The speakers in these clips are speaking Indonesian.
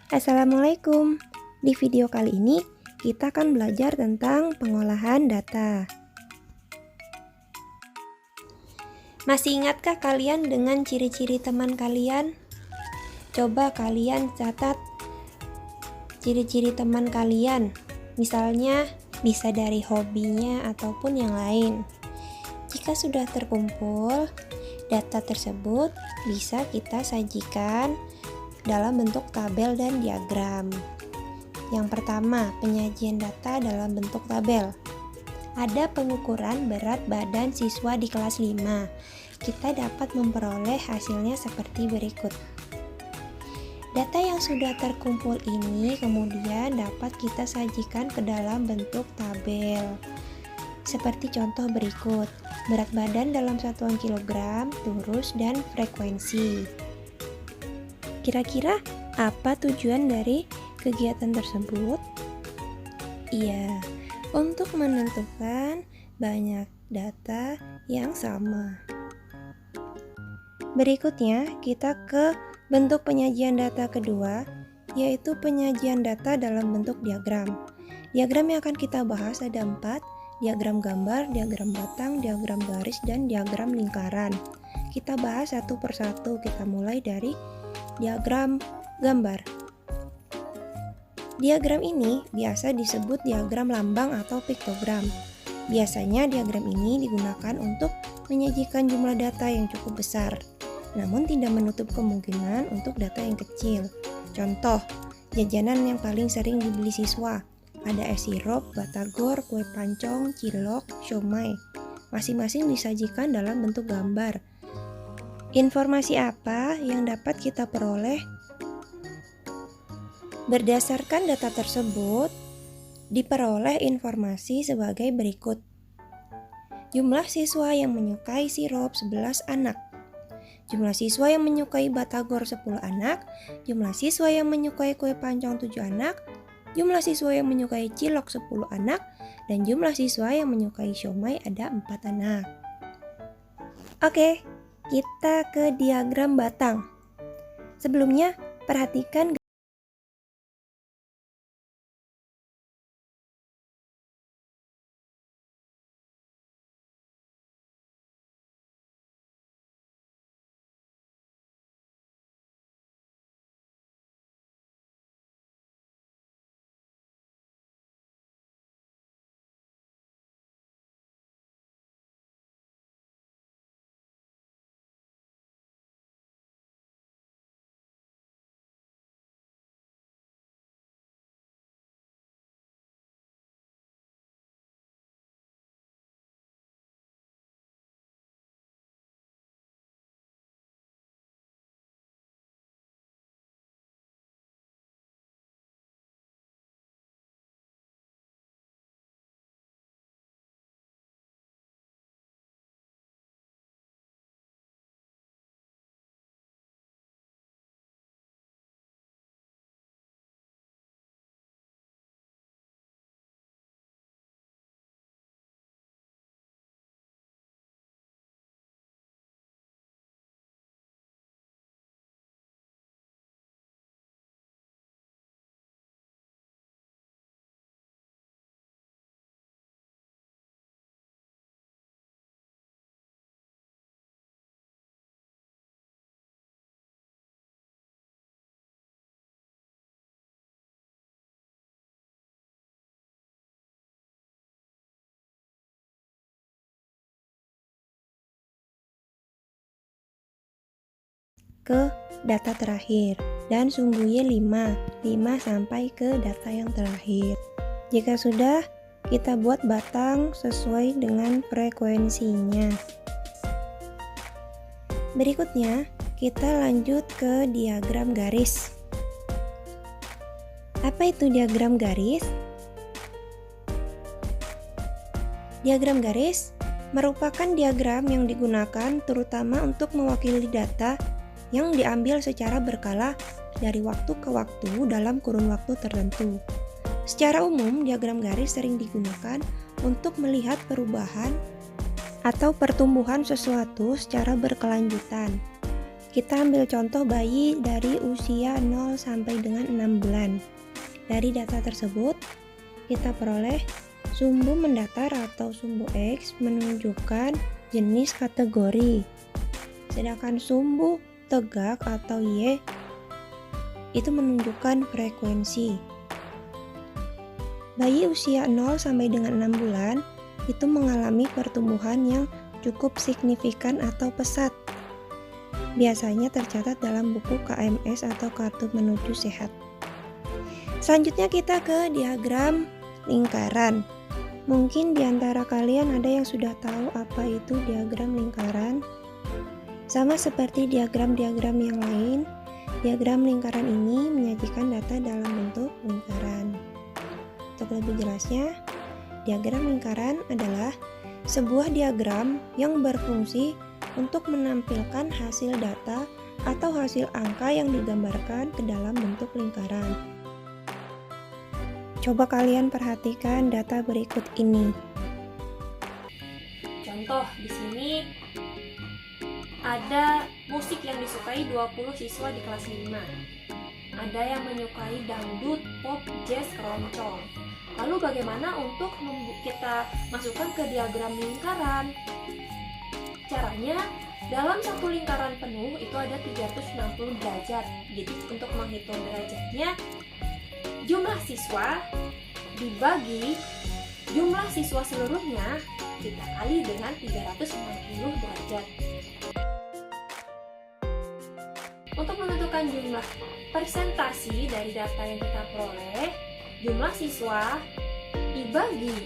Assalamualaikum. Di video kali ini kita akan belajar tentang pengolahan data. Masih ingatkah kalian dengan ciri-ciri teman kalian? Coba kalian catat ciri-ciri teman kalian. Misalnya bisa dari hobinya ataupun yang lain. Jika sudah terkumpul, data tersebut bisa kita sajikan dalam bentuk tabel dan diagram. Yang pertama, penyajian data dalam bentuk tabel. Ada pengukuran berat badan siswa di kelas 5. Kita dapat memperoleh hasilnya seperti berikut. Data yang sudah terkumpul ini kemudian dapat kita sajikan ke dalam bentuk tabel. Seperti contoh berikut, berat badan dalam satuan kilogram, turus, dan frekuensi. Kira-kira apa tujuan dari kegiatan tersebut? Iya, untuk menentukan banyak data yang sama. Berikutnya, kita ke bentuk penyajian data kedua, yaitu penyajian data dalam bentuk diagram. Diagram yang akan kita bahas ada 4, diagram gambar, diagram batang, diagram garis, dan diagram lingkaran. Kita bahas satu persatu, kita mulai dari diagram gambar. Diagram ini biasa disebut diagram lambang atau piktogram. Biasanya diagram ini digunakan untuk menyajikan jumlah data yang cukup besar, namun tidak menutup kemungkinan untuk data yang kecil. Contoh, jajanan yang paling sering dibeli siswa. Ada es sirup, batagor, kue pancong, cilok, siomay. Masing-masing disajikan dalam bentuk gambar. Informasi apa yang dapat kita peroleh? Berdasarkan data tersebut, diperoleh informasi sebagai berikut. Jumlah siswa yang menyukai sirup 11 anak. Jumlah siswa yang menyukai batagor 10 anak. Jumlah siswa yang menyukai kue pancong 7 anak. Jumlah siswa yang menyukai cilok 10 anak. Dan jumlah siswa yang menyukai siomay ada 4 anak. Oke. Kita ke diagram batang. Sebelumnya, perhatikan ke data terakhir dan sungguhnya 5 sampai ke data yang terakhir. Jika sudah, kita buat batang sesuai dengan frekuensinya. Berikutnya, kita lanjut ke diagram garis. Apa itu diagram garis? Diagram garis merupakan diagram yang digunakan terutama untuk mewakili data yang diambil secara berkala dari waktu ke waktu dalam kurun waktu tertentu. Secara umum, diagram garis sering digunakan untuk melihat perubahan atau pertumbuhan sesuatu secara berkelanjutan. Kita ambil contoh bayi dari usia 0 sampai dengan 6 bulan. Dari data tersebut, kita peroleh sumbu mendatar atau sumbu X menunjukkan jenis kategori. Sedangkan sumbu tegak atau Y itu menunjukkan frekuensi. Bayi usia 0 sampai dengan 6 bulan itu mengalami pertumbuhan yang cukup signifikan atau pesat. Biasanya tercatat dalam buku KMS atau Kartu Menuju Sehat. Selanjutnya kita ke diagram lingkaran. Mungkin di antara kalian ada yang sudah tahu apa itu diagram lingkaran. Sama seperti diagram-diagram yang lain, diagram lingkaran ini menyajikan data dalam bentuk lingkaran. Untuk lebih jelasnya, diagram lingkaran adalah sebuah diagram yang berfungsi untuk menampilkan hasil data atau hasil angka yang digambarkan ke dalam bentuk lingkaran. Coba kalian perhatikan data berikut ini. Contoh di sini ada musik yang disukai 20 siswa di kelas 5. Ada yang menyukai dangdut, pop, jazz, keroncong. Lalu bagaimana untuk kita masukkan ke diagram lingkaran? Caranya, dalam satu lingkaran penuh itu ada 360 derajat. Jadi untuk menghitung derajatnya, jumlah siswa dibagi jumlah siswa seluruhnya kita kali dengan 360 derajat. Untuk menentukan jumlah persentasi dari data yang kita peroleh, jumlah siswa dibagi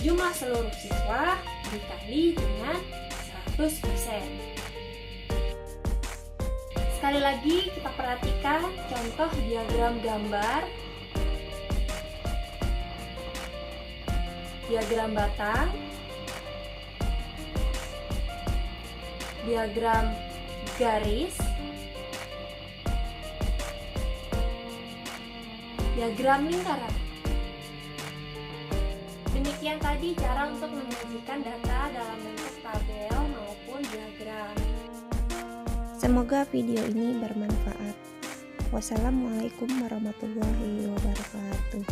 jumlah seluruh siswa dikali dengan 100%. Sekali lagi kita perhatikan contoh diagram gambar, diagram batang, diagram garis, diagram lingkaran. Demikian tadi cara untuk menyajikan data dalam bentuk tabel maupun diagram. Semoga video ini bermanfaat. Wassalamualaikum warahmatullahi wabarakatuh.